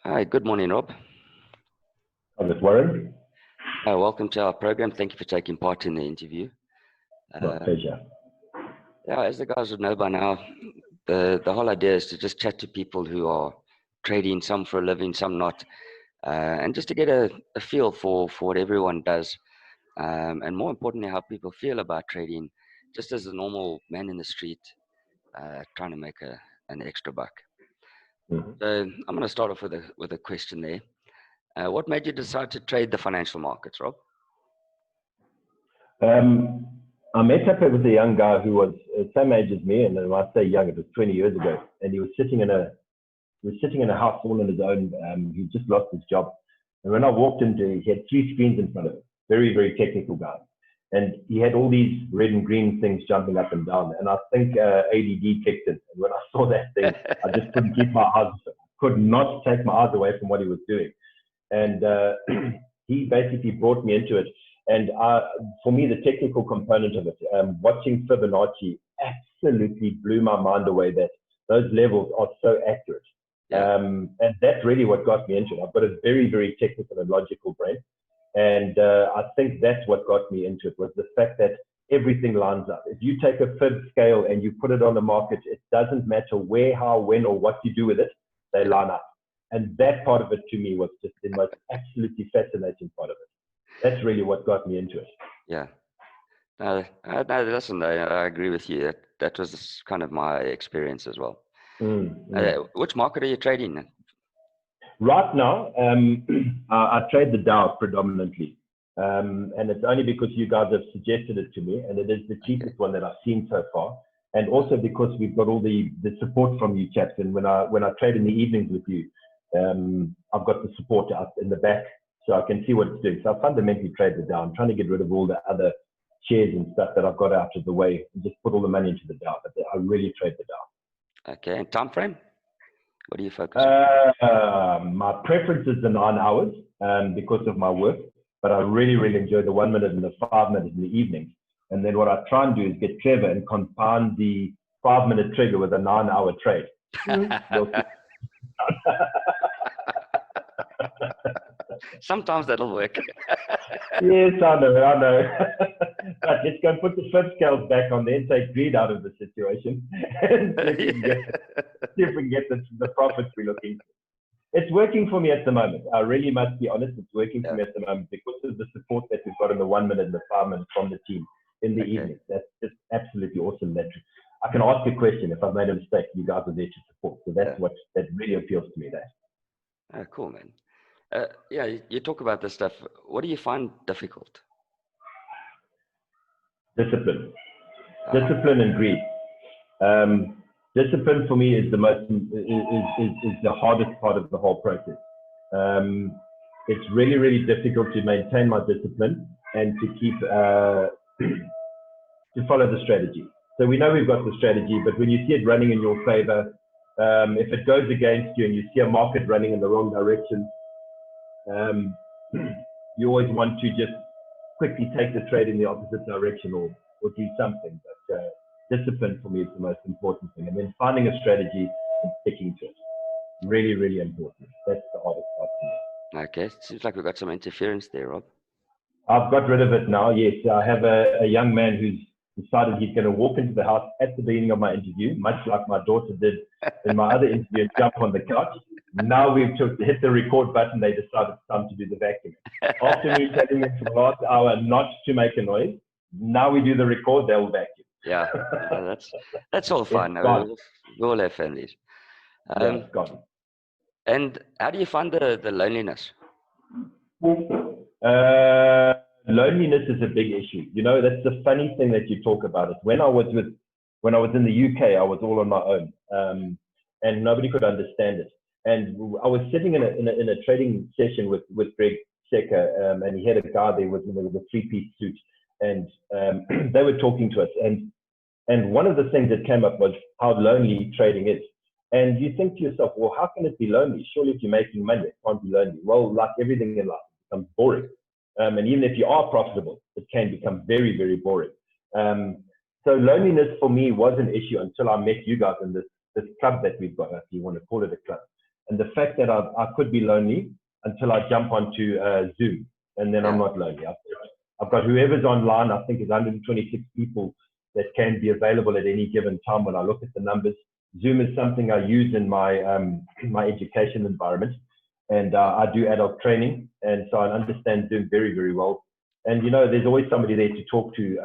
Hi, good morning, Rob. Hi, Ms. Warren. Welcome to our program. Thank you for taking part in the interview. My pleasure. Yeah, as the guys would know by now, the whole idea is to just chat to people who are trading, some for a living, some not, and just to get a feel for what everyone does, and more importantly, how people feel about trading, just as a normal man in the street trying to make an extra buck. So I'm going to start off with a question there. What made you decide to trade the financial markets, Rob? I met up with a young guy who was the same age as me, and when I say young, it was 20 years ago, and he was sitting in a house all on his own. He just lost his job, and when I walked into, he had 3 screens in front of him. Very, very technical guy, and he had all these red and green things jumping up and down. And I think ADD kicked in. And when I saw that thing, I just couldn't keep my eyes, could not take my eyes away from what he was doing. And he basically brought me into it. And for me, the technical component of it, watching Fibonacci absolutely blew my mind away that those levels are so accurate. Yeah. And that's really what got me into it. I've got a very, very technical and logical brain. And I think that's what got me into it, was the fact that everything lines up. If you take a fib scale and you put it on the market, it doesn't matter where, how, when, or what you do with it, they line up. And that part of it to me was just the most absolutely fascinating part of it. That's really what got me into it. Yeah. No, listen, I agree with you. That was kind of my experience as well. Which market are you trading in? Right now, I trade the Dow predominantly. And it's only because you guys have suggested it to me, and it is the cheapest one that I've seen so far. And also because we've got all the support from you chaps. And when I trade in the evenings with you, I've got the support out in the back, so I can see what it's doing. So I fundamentally trade the Dow. I'm trying to get rid of all the other shares and stuff that I've got out of the way and just put all the money into the Dow. But I really trade the Dow. Okay, and time frame? What do you focus on? My preference is the 9 hours because of my work, but I really, really enjoy the 1 minute and the 5 minutes in the evenings. And then what I try and do is get clever and compound the 5 minute trigger with a 9 hour trade. Sometimes that'll work. Yes, I know. But let's go and put the flip scales back on there and take greed out of the situation and see if we can get the profits we're looking for. It's working for me at the moment. I really must be honest. It's working for me at the moment because of the support that we've got in the 1 minute and the 5 minutes from the team in the evenings. That's just absolutely awesome. That I can ask a question. If I've made a mistake, you guys are there to support. So that's that really appeals to me. Oh, cool, man. You talk about this stuff. What do you find difficult? Discipline and greed. Discipline for me is the most is the hardest part of the whole process. It's really, really difficult to maintain my discipline and to keep to follow the strategy. So we know we've got the strategy, but when you see it running in your favor, if it goes against you and you see a market running in the wrong direction, you always want to just quickly take the trade in the opposite direction or do something. But discipline for me is the most important thing. And then finding a strategy and sticking to it. Really, really important. That's the hardest part for me. Okay, seems like we've got some interference there, Rob. I've got rid of it now, yes. I have a young man who's decided he's going to walk into the house at the beginning of my interview, much like my daughter did in my other interview, and jump on the couch. Now we've hit the record button, they decided it's time to do the vacuum. After me telling them for the last hour not to make a noise, now we do the record, they'll vacuum. Yeah, that's all fine. We all have families. It's gone. And how do you find the loneliness? Loneliness is a big issue. You know, that's the funny thing that you talk about it. When I was in the UK, I was all on my own, and nobody could understand it. And I was sitting in a trading session with Greg Secker, and he had a guy there with a 3-piece suit, and they were talking to us. And one of the things that came up was how lonely trading is. And you think to yourself, well, how can it be lonely? Surely if you're making money, it can't be lonely. Well, like everything in life, it becomes boring. And even if you are profitable, it can become very, very boring. So loneliness for me was an issue until I met you guys in this club that we've got, if you want to call it a club. And the fact that I could be lonely until I jump onto Zoom, and then I'm not lonely. I've got whoever's online. I think is 126 people that can be available at any given time. When I look at the numbers, Zoom is something I use in my my education environment, and I do adult training, and so I understand Zoom very, very well. And there's always somebody there to talk to,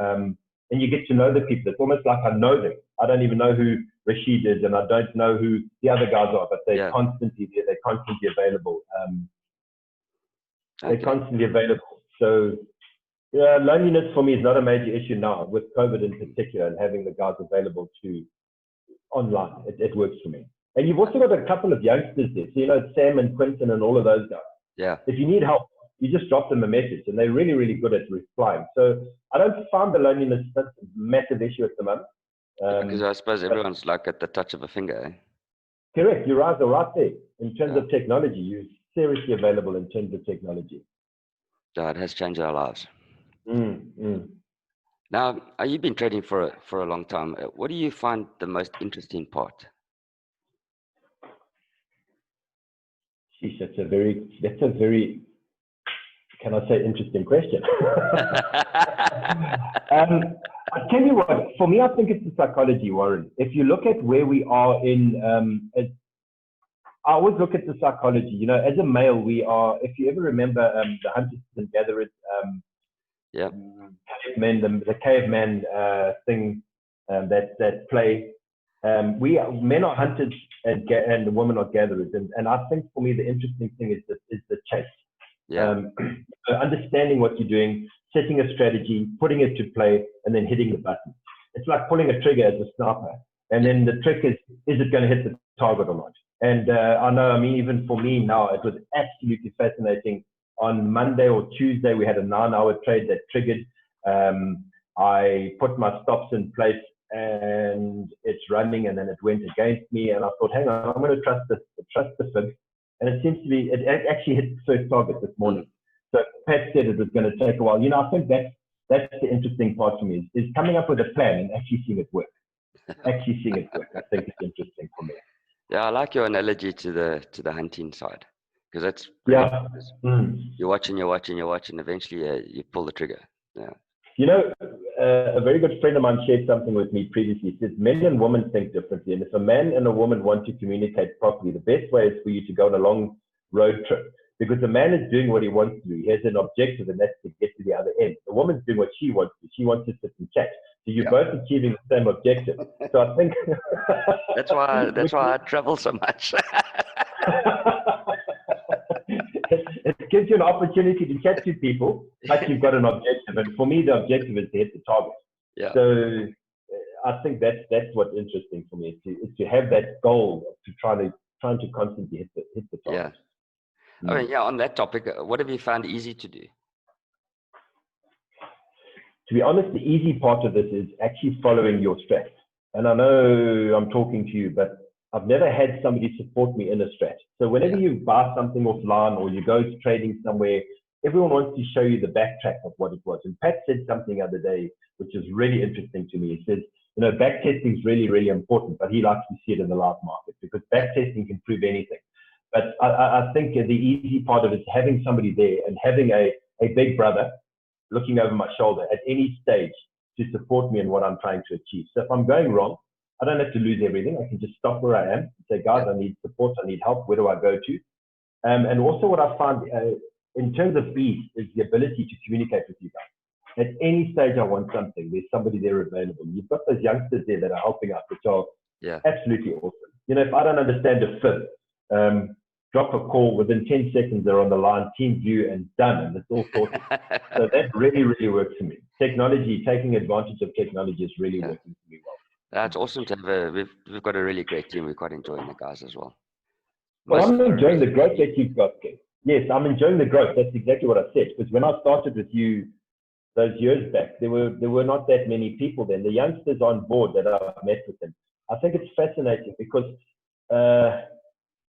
and you get to know the people. It's almost like I know them. I don't even know who Rashid is, and I don't know who the other guys are, but they're constantly there. They're constantly available. They're constantly available. So loneliness for me is not a major issue now, with COVID in particular, and having the guys available to online. It works for me. And you've also got a couple of youngsters there. So, Sam and Quentin and all of those guys. Yeah. If you need help, you just drop them a message, and they're really, really good at replying. So I don't find the loneliness a massive issue at the moment. Because I suppose everyone's like at the touch of a finger. Eh? Correct. You're right there. In terms of technology, you're seriously available in terms of technology. Yeah, it has changed our lives. Now, you've been trading for a long time. What do you find the most interesting part? Sheesh, that's a very, can I say, interesting question. I tell you what, for me, I think it's the psychology, Warren. If you look at where we are I always look at the psychology. As a male, we are, if you ever remember the hunters and gatherers, cavemen, the caveman thing, that play. Men are hunters and the women are gatherers, and I think for me the interesting thing is the chase. Understanding what you're doing, setting a strategy, putting it to play, and then hitting the button. It's like pulling a trigger as a sniper, and then the trick is it going to hit the target or not? And I know, even for me now, it was absolutely fascinating. On Monday or Tuesday, we had a 9-hour trade that triggered. I put my stops in place, and it's running, and then it went against me, and I thought, hang on, I'm going to trust the fib. And it seems to be, it actually hit the first target this morning. So Pat said it was going to take a while. I think that's the interesting part for me, is coming up with a plan and actually seeing it work. I think it's interesting for me. Yeah, I like your analogy to the hunting side, because that's you're watching, eventually you pull the trigger. Yeah. A very good friend of mine shared something with me previously. He says men and women think differently, and if a man and a woman want to communicate properly, the best way is for you to go on a long road trip, because the man is doing what he wants to do. He has an objective, and that's to get to the other end. The woman's doing what she wants to. She wants to sit and chat. So you're both achieving the same objective. So I think that's why I travel so much. It gives you an opportunity to chat to people, like you've got an objective. And for me, the objective is to hit the target. Yeah. So I think that's what's interesting for me, is to have that goal to trying to constantly hit the target. Yeah. On that topic, what have you found easy to do? To be honest, the easy part of this is actually following your strat. And I know I'm talking to you, but I've never had somebody support me in a strat. So whenever you buy something offline or you go to trading somewhere, everyone wants to show you the backtrack of what it was. And Pat said something the other day, which is really interesting to me. He says, back testing is really, really important, but he likes to see it in the live market, because back testing can prove anything. But I think the easy part of it is having somebody there and having a big brother looking over my shoulder at any stage to support me in what I'm trying to achieve. So if I'm going wrong, I don't have to lose everything. I can just stop where I am and say, guys, I need support, I need help. Where do I go to? And also what I find in terms of ease is the ability to communicate with you guys. At any stage I want something, there's somebody there available. You've got those youngsters there that are helping out, which are absolutely awesome. If I don't understand a fib, drop a call, within 10 seconds they're on the line, team view, and done, and it's all sorted. So that really, really works for me. Technology, taking advantage of technology is really working for me well. That's awesome to have we've got a really great team. We're quite enjoying the guys as well. Well, I'm enjoying the growth that you've got, Ken. Yes, I'm enjoying the growth. That's exactly what I said. Because when I started with you those years back, there were not that many people then. The youngsters on board that I've met with them, I think it's fascinating because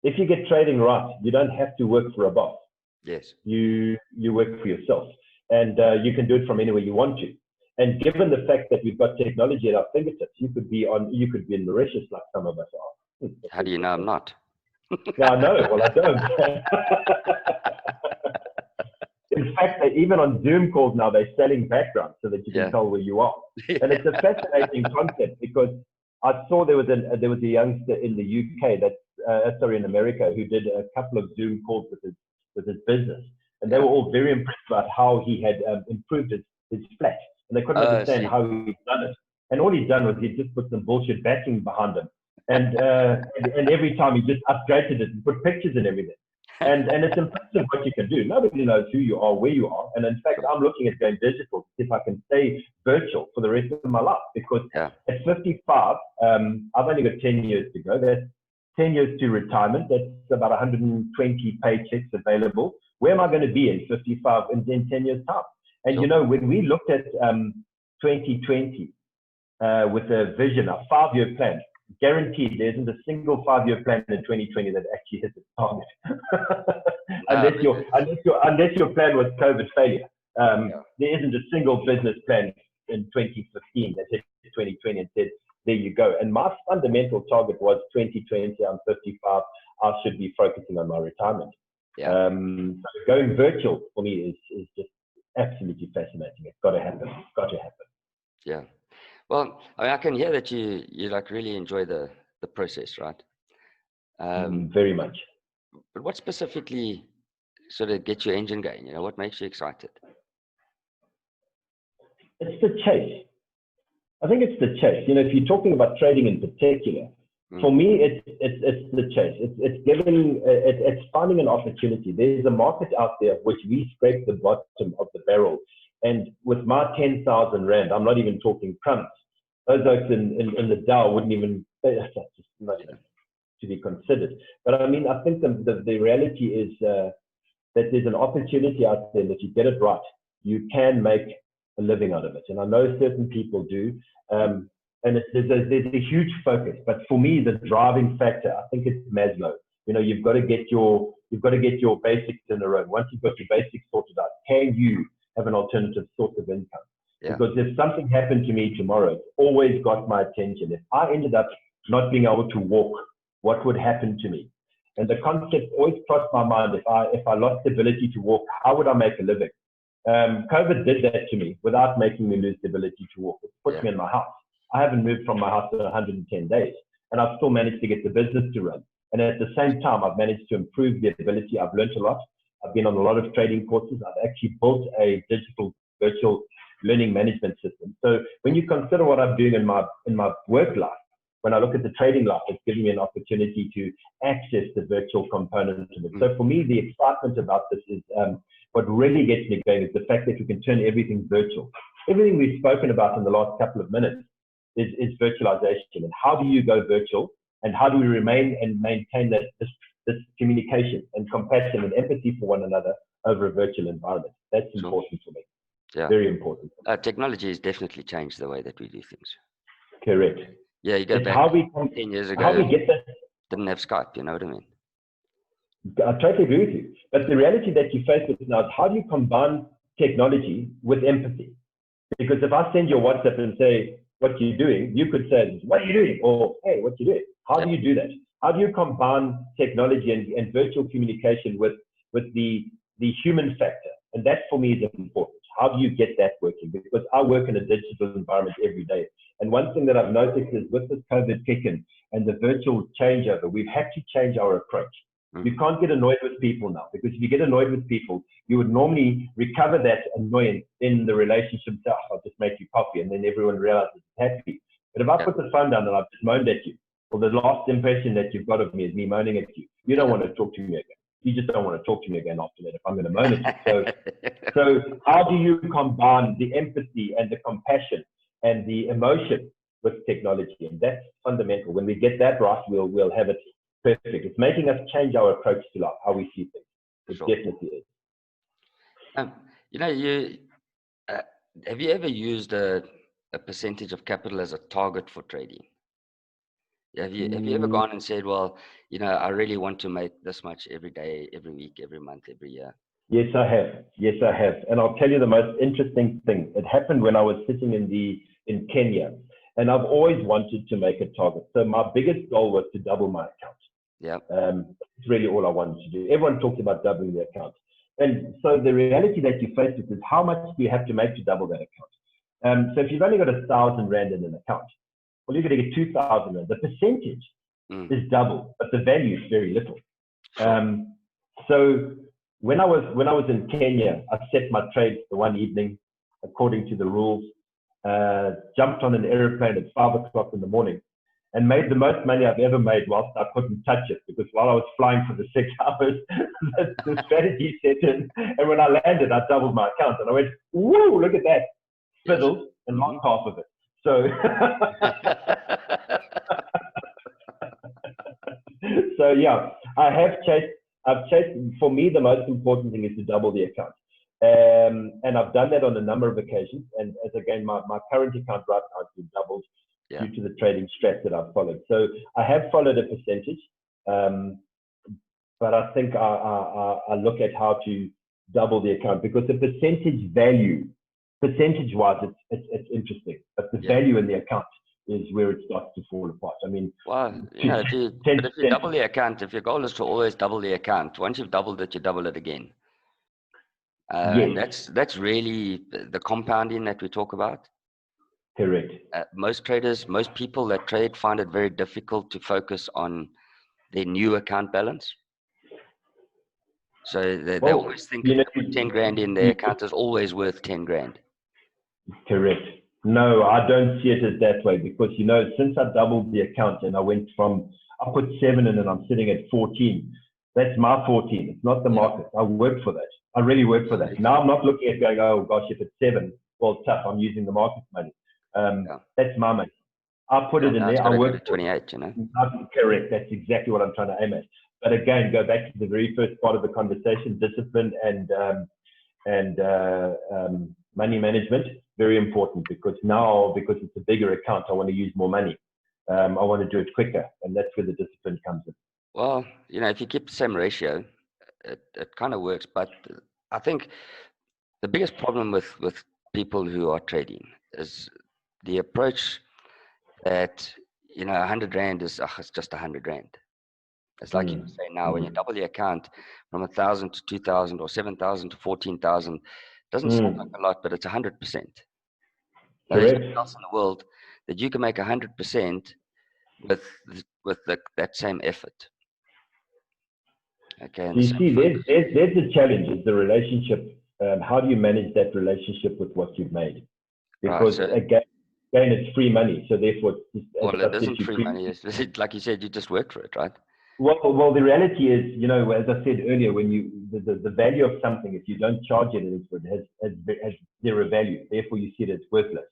if you get trading right, you don't have to work for a boss. Yes. You work for yourself, and you can do it from anywhere you want to. And given the fact that we've got technology at our fingertips, you could be in Mauritius like some of us are. How do you know I'm not? Yeah, I know. Well, I don't. In fact, even on Zoom calls now, they're selling backgrounds so that you can Yeah. tell where you are. And it's a fascinating concept because I saw there was a youngster in the UK in America, who did a couple of Zoom calls with his business, and they Yeah. were all very impressed about how he had improved his flat, and they couldn't understand See. how he'd done it. And all he'd done was he'd just put some bullshit backing behind him, and every time he just upgraded it and put pictures and everything. And it's impressive what you can do. Nobody knows who you are, where you are. And in fact, I'm looking at going digital to see if I can stay virtual for the rest of my life. Because Yeah. at 55, I've only got 10 years to go. That's 10 years to retirement. That's about 120 paychecks available. Where am I going to be in 55 in 10 years' time? And, Sure. you know, when we looked at 2020 with a vision, a 5-year plan, guaranteed there isn't a single 5-year plan in 2020 that actually hits its target. unless your plan was COVID failure. There isn't a single business plan in 2015 that hit 2020 and said, there you go. And my fundamental target was 2020, I'm 55, I should be focusing on my retirement. Yeah. So going virtual for me is just absolutely fascinating. It's got to happen. It's got to happen. Yeah. Well, I mean, I can hear that you like really enjoy the process, right? Very much. But what specifically sort of gets your engine going? You know, what makes you excited? It's the chase. I think it's the chase. You know, if you're talking about trading in particular, for me, it's the chase. It's finding an opportunity. There's a market out there which we scrape the bottom of the barrel. And with my 10,000 Rand, I'm not even talking crumbs. Those folks in the Dow wouldn't even, that's just not even to be considered. But I mean, I think the reality is that there's an opportunity out there that you get it right, you can make a living out of it. And I know certain people do. And there's a huge focus. But for me, the driving factor, I think it's Maslow. You know, you've got to get your basics in a row. Once you've got your basics sorted out, can you have an alternative source of income? Yeah. Because if something happened to me tomorrow, it's always got my attention. If I ended up not being able to walk, what would happen to me? And the concept always crossed my mind. If I lost the ability to walk, how would I make a living? COVID did that to me without making me lose the ability to walk. It put me in my house. I haven't moved from my house in 110 days, and I've still managed to get the business to run. And at the same time, I've managed to improve the ability. I've learned a lot. I've been on a lot of trading courses. I've actually built a digital virtual learning management system. So when you consider what I'm doing in my work life, when I look at the trading life, it's giving me an opportunity to access the virtual component of it. So for me, the excitement about this is what really gets me going is the fact that we can turn everything virtual. Everything we've spoken about in the last couple of minutes is virtualization. And how do you go virtual? And how do we remain and maintain this communication and compassion and empathy for one another over a virtual environment? That's important for me. Yeah. Very important. Technology has definitely changed the way that we do things. Correct. Yeah, you go it's back how 10 years ago, how we get that. Didn't have Skype, you know what I mean? I totally agree with you. But the reality that you face with now is how do you combine technology with empathy? Because if I send you a WhatsApp and say, what are you doing? You could say, what are you doing? Or, hey, what are you doing? How do you do that? How do you combine technology and virtual communication with the human factor? And that for me is important. How do you get that working? Because I work in a digital environment every day. And one thing that I've noticed is with this COVID kick-in and the virtual changeover, we've had to change our approach. You can't get annoyed with people now, because if you get annoyed with people, you would normally recover that annoyance in the relationship. Oh, I'll just make you coffee, and then everyone realizes it's happy. But if I put the phone down and I've just moaned at you, well, the last impression that you've got of me is me moaning at you. You don't want to talk to me again. You just don't want to talk to me again after that if I'm going to moan at you. So how do you combine the empathy and the compassion and the emotion with technology? And that's fundamental. When we get that right, we'll have it perfect. It's making us change our approach to life, how we see things. It definitely is. You know, have you ever used a percentage of capital as a target for trading? Have you ever gone and said, well, you know, I really want to make this much every day, every week, every month, every year? Yes, I have. Yes, I have. And I'll tell you the most interesting thing. It happened when I was sitting in Kenya, and I've always wanted to make a target. So my biggest goal was to double my account. Yeah. It's really all I wanted to do. Everyone talks about doubling the account. And so the reality that you face with is how much do you have to make to double that account? So if you've only got 1,000 Rand in an account, well, you're going to get 2,000 Rand. The percentage is double, but the value is very little. Sure. So when I was in Kenya, I set my trades the one evening according to the rules, jumped on an airplane at 5 o'clock in the morning, and made the most money I've ever made whilst I couldn't touch it, because while I was flying for the 6 hours, the strategy set in, and when I landed, I doubled my account, and I went, whoa, look at that, fiddled, and lost half of it. So, so yeah, I've chased, for me, the most important thing is to double the account. And I've done that on a number of occasions. And as again, my current account right now has been doubled due to the trading strat that I've followed. So I have followed a percentage, but I think I look at how to double the account, because the percentage-wise, it's interesting, but the value in the account is where it starts to fall apart. I mean, well, if you double the account, if your goal is to always double the account, once you've doubled it, you double it again. And that's really the compounding that we talk about. Correct. Most traders, most people that trade find it very difficult to focus on their new account balance. So they always think if they put 10 grand in, their account is always worth 10 grand. Correct. No, I don't see it as that way, because, since I doubled the account and I put 7 in and I'm sitting at 14, that's my 14. It's not the market. I worked for that. I really worked for that. Now I'm not looking at going, oh gosh, if it's 7, well, tough. I'm using the market money. That's my money. I put it in there. I worked for 28, Correct. That's exactly what I'm trying to aim at. But again, go back to the very first part of the conversation: discipline and money management. Very important, because it's a bigger account, I want to use more money. I want to do it quicker, and that's where the discipline comes in. Well, if you keep the same ratio, it kind of works. But I think the biggest problem with people who are trading is the approach that 100 Rand is it's just 100 Rand. It's like you say now, when you double the account from 1,000 to 2,000 or 7,000 to 14,000, doesn't sound like a lot, but it's 100%. There's nothing else in the world that you can make 100% with that same effort. Okay. You see, there's the challenge: is the relationship. How do you manage that relationship with what you've made? Because again, it's free money, so therefore, it isn't free money. It's, like you said, you just worked for it, right? Well, the reality is, as I said earlier, when the value of something, if you don't charge it has zero value. Therefore, you see that it's worthless.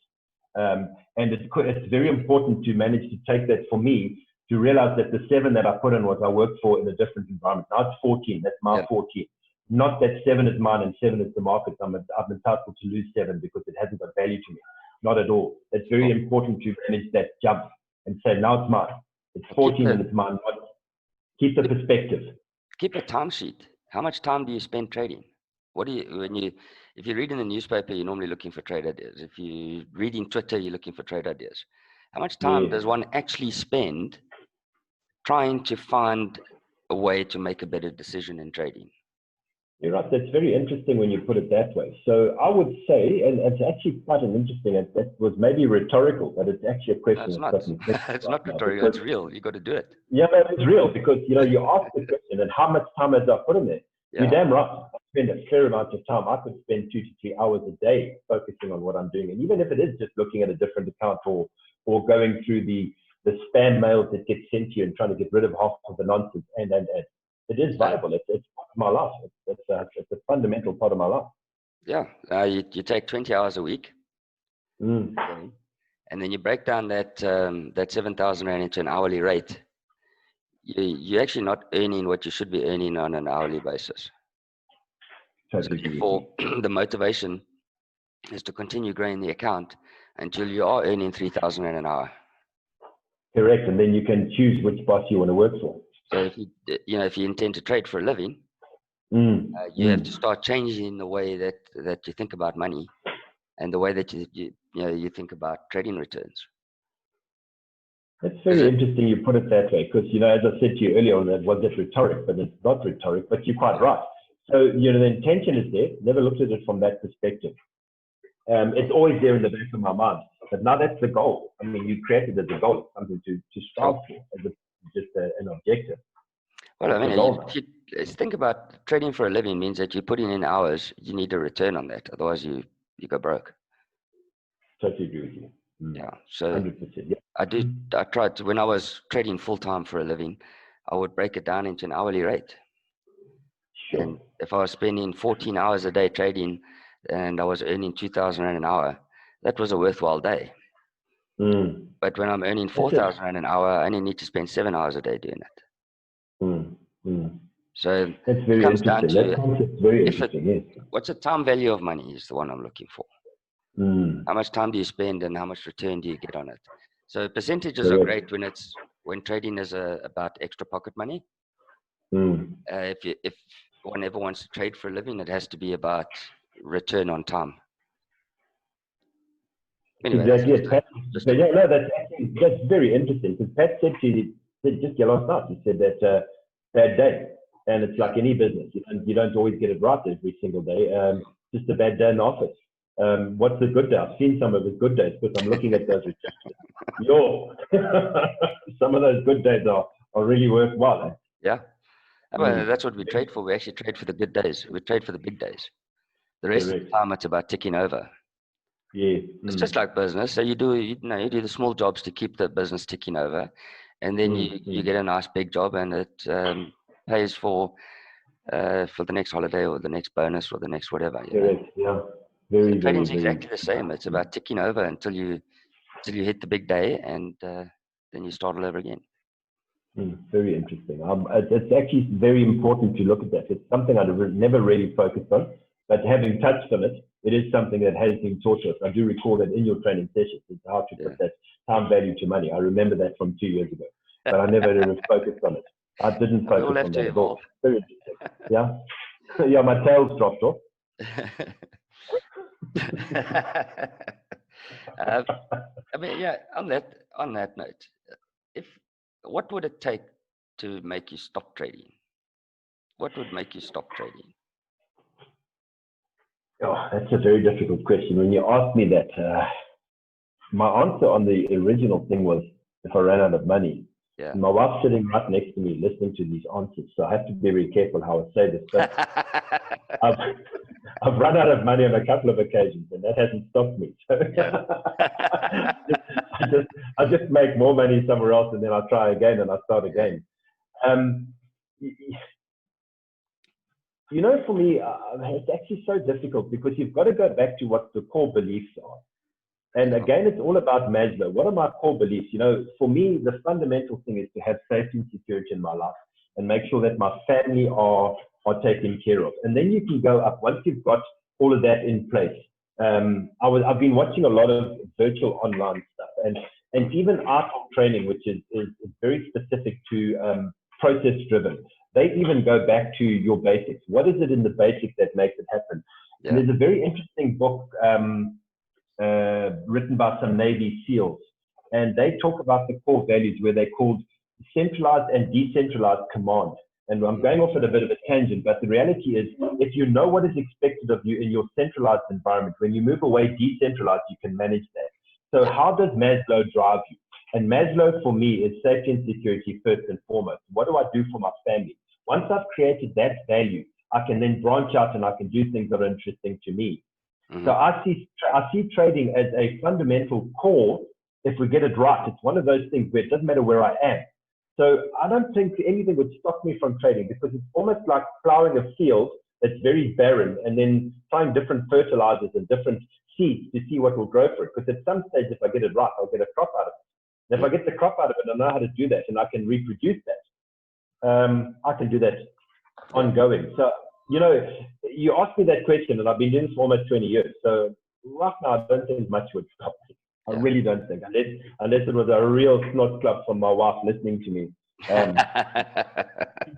And it's very important to manage to take that, for me, to realize that the 7 that I put in was I worked for in a different environment. Now it's 14. That's my 14. Not that 7 is mine and 7 is the market. I'm entitled to lose 7 because it hasn't got value to me. Not at all. It's very important to manage that jump and say, now it's mine. It's 14 and it's mine. Keep the perspective. Keep a timesheet. How much time do you spend trading? If you're reading the newspaper, you're normally looking for trade ideas. If you're reading Twitter, you're looking for trade ideas. How much time does one actually spend trying to find a way to make a better decision in trading? You're right. That's very interesting when you put it that way. So I would say, and it's actually quite an interesting, that was maybe rhetorical, but it's actually a question. No, it's not rhetorical. It's real. You got to do it. Yeah, it's real, because, you ask the question, and how much time has I put in there? Yeah. You're damn right. I spend a fair amount of time. I could spend 2 to 3 hours a day focusing on what I'm doing. And even if it is just looking at a different account or going through the spam mails that get sent to you and trying to get rid of half of the nonsense and. It is viable. It's part of my life. It's a fundamental part of my life. Yeah. You take 20 hours a week, and then you break down that 7,000 Rand into an hourly rate. You're actually not earning what you should be earning on an hourly basis. Totally. So therefore, the motivation is to continue growing the account until you are earning 3,000 Rand an hour. Correct. And then you can choose which boss you want to work for. So if you intend to trade for a living, you have to start changing the way that you think about money and the way that you think about trading returns. That's Is very it? interesting you put it that way, because, as I said to you earlier on, that was it rhetoric, but it's not rhetoric, but you're quite Yeah. right. So, the intention is there. Never looked at it from that perspective. It's always there in the back of my mind. But now that's the goal. I mean, you created it as a goal, something to strive Sure. for, as just an objective. Well, I It's a mean, goal now. if you think about trading for a living means that you're putting in hours, you need a return on that. Otherwise, you go broke. Totally agree with you. Yeah. So 100%. Yeah. I tried to, when I was trading full time for a living, I would break it down into an hourly rate. Sure. And if I was spending 14 hours a day trading and I was earning 2,000 Rand an hour, that was a worthwhile day. Mm. But when I'm earning That's it. 4,000 Rand an hour, I only need to spend 7 hours a day doing it. Mm. Mm. So That's it very comes down interesting. That to concept's very if it, interesting, yes. what's the time value of money is the one I'm looking for. Mm. How much time do you spend and how much return do you get on it? So percentages are Correct. great when trading is about extra pocket money. Mm. If one ever wants to trade for a living, it has to be about return on time. Anyway, that's Exactly. Yes, Pat, just a but yeah, no, that's very interesting, because Pat said to you, said just last night, he said that bad day, and it's like any business. You don't always get it right every single day. Just a bad day in the office. What's the good day? I've seen some of his good days, because I'm looking at those returns. Yo, some of those good days are really worthwhile. Eh? yeah. Well, Mm. that's what we trade for. We actually trade for the good days. We trade for the big days. The rest of Correct. the time, it's about ticking over. Yeah. It's just like business. So you do the small jobs to keep the business ticking over, and then you get a nice big job, and it pays for the next holiday or the next bonus or the next whatever. Correct. Yeah. So Very, very, trading's very. exactly the same. It's about ticking over until you hit the big day, and then you start all over again. Very interesting. It's actually very important to look at that. It's something I've never really focused on, but having touched on it, it is something that has been taught to us. I do recall that in your training sessions, it's how to put that time value to money. I remember that from 2 years ago, but I never really focused on it. I didn't We all focus have on to that at all. evolve. Very interesting. Yeah. Yeah, my tail's dropped off. uh, I mean, yeah. On that note, if what would it take to make you stop trading? What would make you stop trading? Oh, that's a very difficult question. When you ask me that, my answer on the original thing was if I ran out of money. Yeah. My wife's sitting right next to me listening to these answers, so I have to be very careful how I say this. But I've run out of money on a couple of occasions, and that hasn't stopped me. So Yeah. I just make more money somewhere else, and then I try again and I start Yeah. again. For me, it's actually so difficult, because you've got to go back to what the core beliefs are. And again, it's all about Maslow. What are my core beliefs? For me, the fundamental thing is to have safety and security in my life, and make sure that my family are taken care of. And then you can go up once you've got all of that in place. I've been watching a lot of virtual online stuff, and even art training, which is very specific to process driven. They even go back to your basics. What is it in the basics that makes it happen? Yeah. And there's a very interesting book written by some Navy SEALs, and they talk about the core values, where they're called centralized and decentralized command. And I'm going off at a bit of a tangent, but the reality is, if you know what is expected of you in your centralized environment, when you move away decentralized, you can manage that. So how does Maslow drive you? And Maslow, for me, is safety and security first and foremost. What do I do for my family? Once I've created that value, I can then branch out and I can do things that are interesting to me. Mm-hmm. So I see trading as a fundamental core. If we get it right, it's one of those things where it doesn't matter where I am. So I don't think anything would stop me from trading, because it's almost like plowing a field that's very barren and then trying different fertilizers and different seeds to see what will grow for it. Because at some stage, if I get it right, I'll get a crop out of it. And if I get the crop out of it, I know how to do that, and I can reproduce that. I can do that ongoing. So, you asked me that question, and I've been doing this for almost 20 years. So right now, I don't think much would stop me. I really don't think, unless it was a real snot club from my wife listening to me.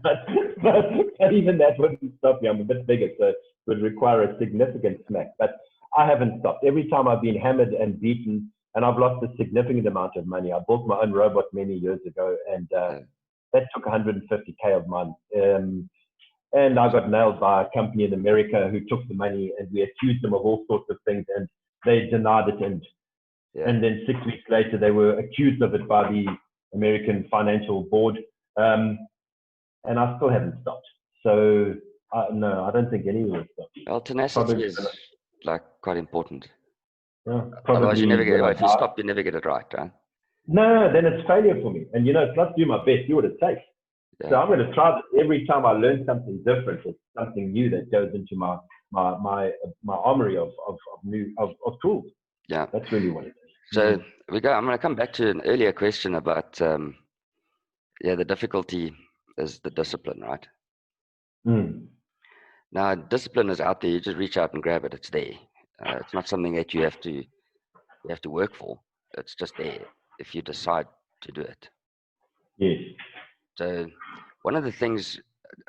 But even that wouldn't stop me. I'm a bit bigger, so it would require a significant smack. But I haven't stopped. Every time I've been hammered and beaten, and I've lost a significant amount of money. I built my own robot many years ago, and that took 150K of mine. And I got nailed by a company in America who took the money, and we accused them of all sorts of things, and they denied it. And then 6 weeks later, they were accused of it by the American Financial Board. And I still haven't stopped. So, no, I don't think anyone will stop. Well, tenacity is like quite important. Probably Otherwise, you never get it. If you stop, you never get it right, right? No, then it's failure for me. And, it's not do my best, do what it takes. Yeah. So I'm going to try this. Every time I learn something different, it's something new that goes into my armory of tools. Yeah, that's really what it is. So I'm going to come back to an earlier question about the difficulty is the discipline, right? Now, discipline is out there. You just reach out and grab it. It's there. It's not something that you have to work for. It's just there if you decide to do it. Yes. So one of the things,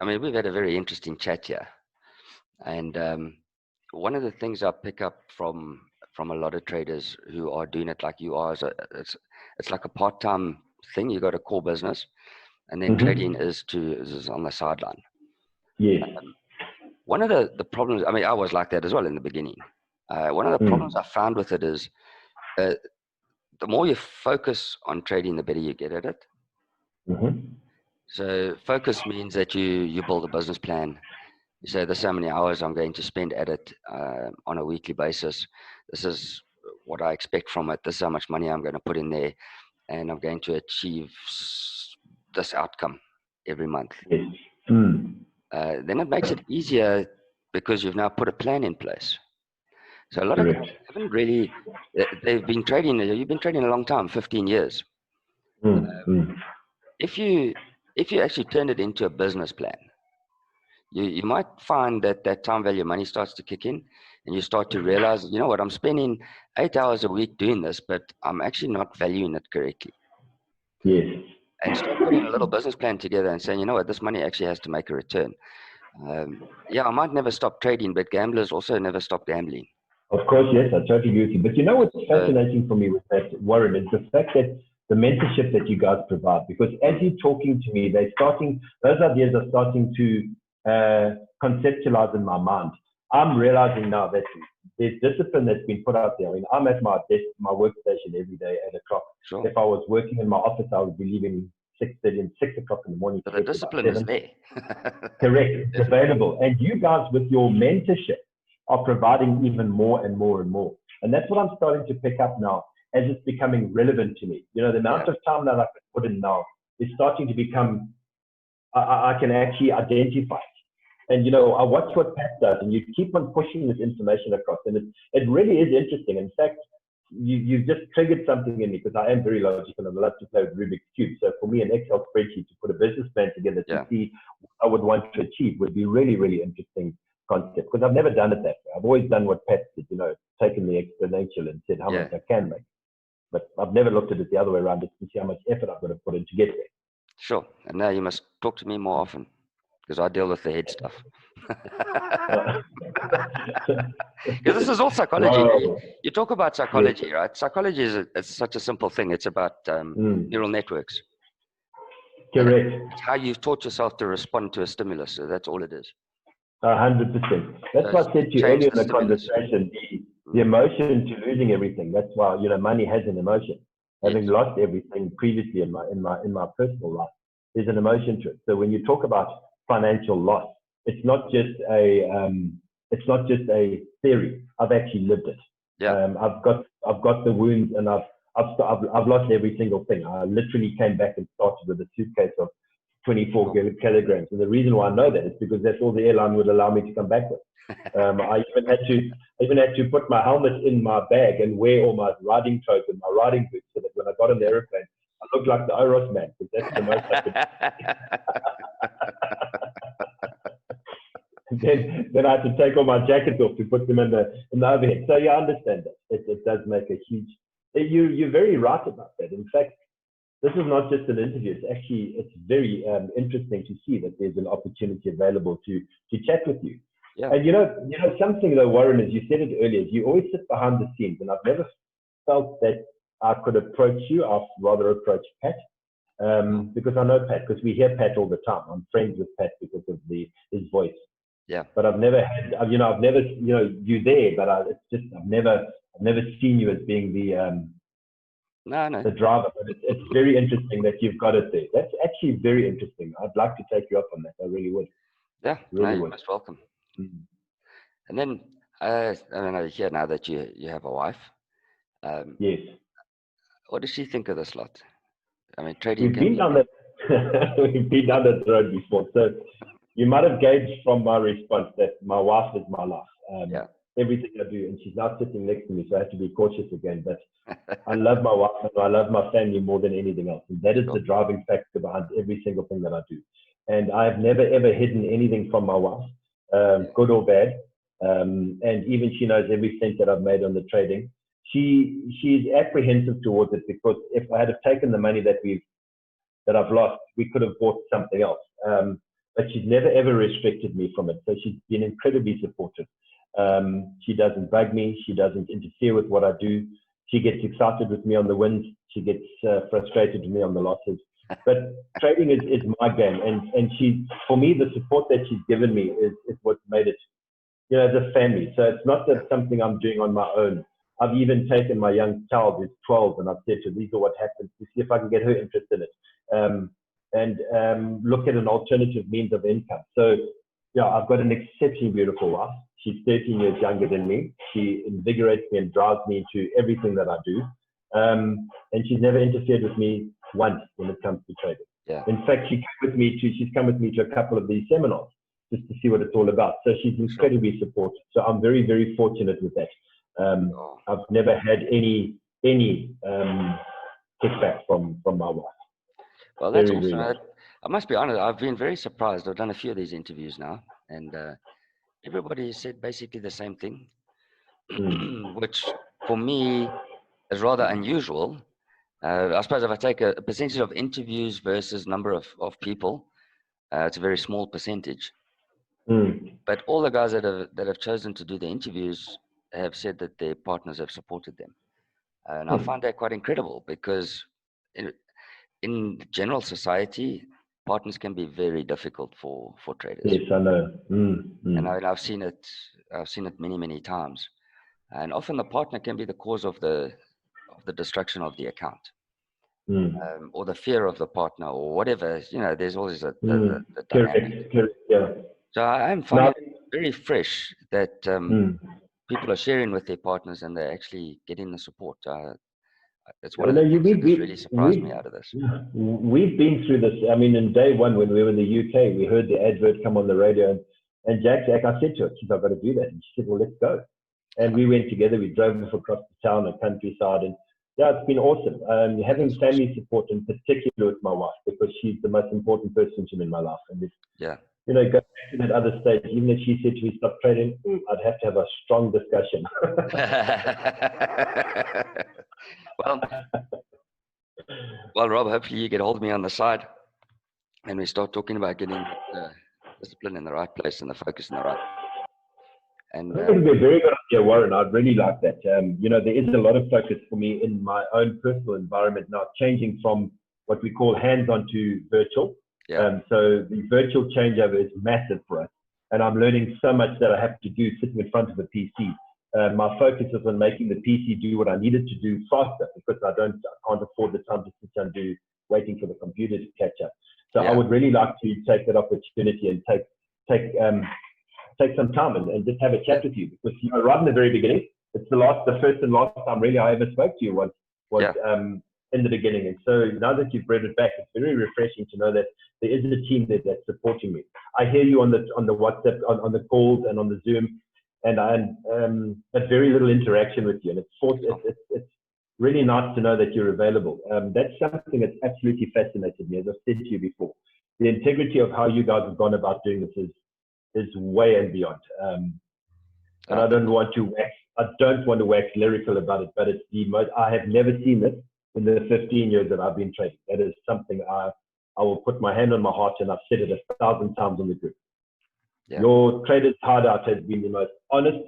I mean, we've had a very interesting chat here, and one of the things I pick up from a lot of traders who are doing it like you are, it's like a part-time thing. You got a core business, and then trading is on the sideline. Yes. One of the problems, I mean, I was like that as well in the beginning. One of the problems I found with it is the more you focus on trading, the better you get at it. So focus means that you build a business plan. You say, this is how many hours I'm going to spend at it on a weekly basis. This is what I expect from it. This is how much money I'm going to put in there. And I'm going to achieve this outcome every month. Yes. Then it makes it easier because you've now put a plan in place. So a lot of guys haven't really, they've been trading, you've been trading a long time, 15 years. If you actually turn it into a business plan, you might find that time value of money starts to kick in, and you start to realize, you know what, I'm spending 8 hours a week doing this, but I'm actually not valuing it correctly. Yes. And start putting a little business plan together and saying, you know what, this money actually has to make a return. I might never stop trading, but gamblers also never stop gambling. Of course, yes, I totally agree with you. But you know what's fascinating for me with that, Warren, is the fact that the mentorship that you guys provide, because as you're talking to me, those ideas are starting to conceptualize in my mind. I'm realizing now that there's discipline that's been put out there. I mean, I'm at my desk, my workstation every day at 8 o'clock. Sure. If I was working in my office, I would be leaving 6:30 and 6 o'clock in the morning. But the discipline is there. Correct. It's available. And you guys, with your mentorship, are providing even more and more and more. And that's what I'm starting to pick up now as it's becoming relevant to me. The amount of time that I can put in now is starting to become, I can actually identify it. And, I watch what Pat does, and you keep on pushing this information across. And it really is interesting. In fact, you've just triggered something in me, because I am very logical and I love to play with Rubik's Cube. So for me, an Excel spreadsheet to put a business plan together to see what I would want to achieve would be really, really interesting concept, because I've never done it that way. I've always done what Pat did, taken the exponential and said how much I can make. But I've never looked at it the other way around just to see how much effort I've got to put in to get there. Sure. And now you must talk to me more often, because I deal with the head stuff. Because this is all psychology. Wow. You talk about psychology, right? Psychology is such a simple thing. It's about neural networks. Correct. It's how you've taught yourself to respond to a stimulus. So that's all it is. 100%. That's what I said to you earlier in the conversation. The emotion to losing everything. That's why money has an emotion. Having lost everything previously in my personal life, there's an emotion to it. So when you talk about financial loss, it's not just a theory. I've actually lived it. Yeah. I've got the wounds, and I've lost every single thing. I literally came back and started with a suitcase of 24 kilograms. And the reason why I know that is because that's all the airline would allow me to come back with. I even had to put my helmet in my bag and wear all my riding clothes and my riding boots, so that when I got on the airplane, I looked like the Oros man, because that's the most I could. Then I had to take all my jackets off to put them in the overhead. So I understand that. It does make a huge. You're very right about that. In fact, this is not just an interview. It's very interesting to see that there's an opportunity available to chat with you. Yeah. And something though, Warren, as you said it earlier, you always sit behind the scenes, and I've never felt that I could approach you, I'd rather approach Pat. Because I know Pat, because we hear Pat all the time. I'm friends with Pat because of his voice. Yeah. But I've never had, I've never, you there, but it's just, I've never seen you as being No. the driver. But it's very interesting that you've got it there. That's actually very interesting. I'd like to take you up on that. I really would. Yeah. Really No, you're would. most welcome. Mm. And then I mean, I hear now that you have a wife. Yes. What does she think of this lot? I mean, trading We've can been be. down that we've been down that road before. So you might have gauged from my response that my wife is my life. Yeah. Everything I do, and she's now sitting next to me, so I have to be cautious again. But I love my wife and I love my family more than anything else. And that is Sure. the driving factor behind every single thing that I do. And I've never, ever hidden anything from my wife, good or bad. And even she knows every cent that I've made on the trading. She's apprehensive towards it because if I had have taken the money that I've lost, we could have bought something else. But she's never, ever restricted me from it. So she's been incredibly supportive. She doesn't bug me. She doesn't interfere with what I do. She gets excited with me on the wins. She gets frustrated with me on the losses. But trading is my game. And for me, the support that she's given me is what made it, as a family. So it's not that something I'm doing on my own. I've even taken my young child who's 12 and I've said to her, these are what happens, to see if I can get her interested in it. And look at an alternative means of income. So, yeah, I've got an exceptionally beautiful wife. She's 13 years younger than me. She invigorates me and drives me into everything that I do. And she's never interfered with me once when it comes to trading. Yeah. In fact, she's come with me to a couple of these seminars just to see what it's all about. So she's incredibly supportive. So I'm very, very fortunate with that. I've never had any kickback from my wife. Well, that's Very, awesome. very I must be honest, I've been very surprised. I've done a few of these interviews now, and everybody said basically the same thing, which for me is rather unusual. I suppose if I take a percentage of interviews versus number of people, it's a very small percentage. But all the guys that have chosen to do the interviews have said that their partners have supported them. And I find that quite incredible because in general society, partners can be very difficult for traders. Yes, I know. And I've seen it many, many times. And often the partner can be the cause of the destruction of the account. Or the fear of the partner or whatever, there's always the dynamic. Correct, yeah. So I'm finding it very fresh that people are sharing with their partners and they're actually getting the support. It's one of the things that has really surprised me out of this. We've been through this. I mean, in day one, when we were in the UK, we heard the advert come on the radio, and Jack, I said to her, I've got to do that. And she said, well, let's go. And we went together. We drove off across the town and countryside. And yeah, it's been awesome. Having family support, in particular with my wife, because she's the most important person to me in my life. And go back to that other stage, even if she said to me, stop trading, I'd have to have a strong discussion. Well, Rob, hopefully you get hold of me on the side and we start talking about getting the discipline in the right place and the focus in the right. And I think it would be a very good idea, Warren. I'd really like that. There is a lot of focus for me in my own personal environment now, changing from what we call hands-on to virtual. So the virtual changeover is massive for us. And I'm learning so much that I have to do sitting in front of a PC. My focus is on making the PC do what I needed to do faster because I can't afford the time to sit and waiting for the computer to catch up. So I would really like to take that opportunity and take some time and just have a chat with you because right in the very beginning, it's the first and last time really I ever spoke to you was in the beginning. And so now that you've brought it back, it's very refreshing to know that there is a team there that's supporting me. I hear you on the WhatsApp, on the calls and on the Zoom, and I had very little interaction with you. And it's really nice to know that you're available. That's something that's absolutely fascinated me, as I've said to you before. The integrity of how you guys have gone about doing this is way and beyond. And I don't want to wax lyrical about it, but it's the most, I have never seen this in the 15 years that I've been trading. That is something I will put my hand on my heart, and I've said it 1,000 times in the group. Your Traders Hideout has been the most honest,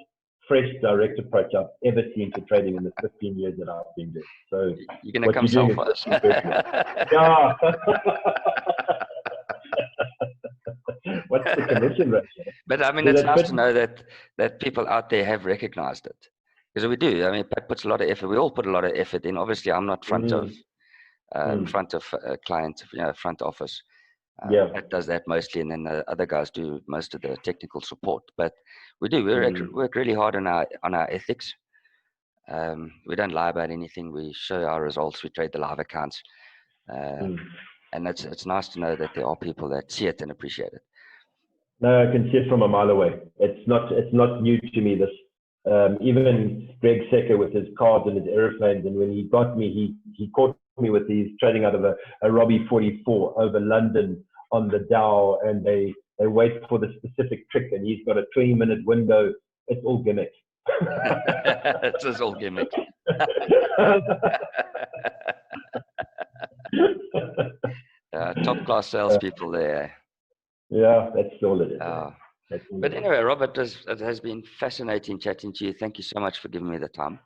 fresh, direct approach I've ever seen to trading in the 15 years that I've been doing. So You're going to what come you're doing sell for is us. very good. Yeah. What's the commission ratio? But I mean, Does it's that nice fit? to know that people out there have recognized it, because we do. I mean, Pat puts a lot of effort. We all put a lot of effort in. Obviously, I'm not front of client, front office. Yeah. Pat does that mostly, and then the other guys do most of the technical support. But we do. We work really hard on our ethics. We don't lie about anything. We show our results. We trade the live accounts, and it's nice to know that there are people that see it and appreciate it. No, I can see it from a mile away. It's not new to me. This even Greg Secker with his cards and his aeroplanes, and when he got me, he caught me with these trading out of a Robbie 44 over London on the Dow, and they wait for the specific trick, and he's got a 20-minute window. It's all gimmick. It's just all gimmick. Top class salespeople there. Yeah, that's all it is. But anyway, Robert, it has been fascinating chatting to you. Thank you so much for giving me the time.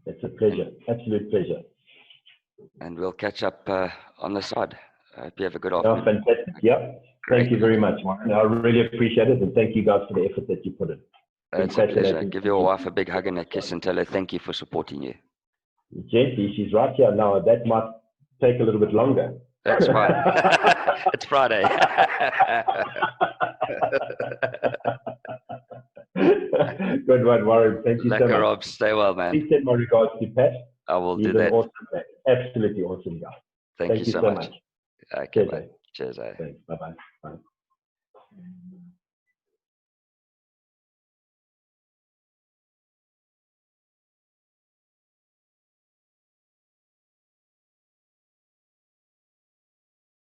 It's a pleasure, absolute pleasure. And we'll catch up on the side. I hope you have a good afternoon. Fantastic. Yeah. Thank you very much, Martin. I really appreciate it, and thank you guys for the effort that you put in. It's a pleasure. Give your wife a big hug and a kiss and tell her thank you for supporting you. Gently, she's right here now. That might take a little bit longer. That's fine. It's Friday. Good one, Warren. Thank you so much. Rob. Stay well, man. Please send my regards to Pat. I will He's do that. Awesome man. Absolutely awesome guy. Thank you so much. Okay, Cheers. Cheers. Thanks. Bye-bye. Bye.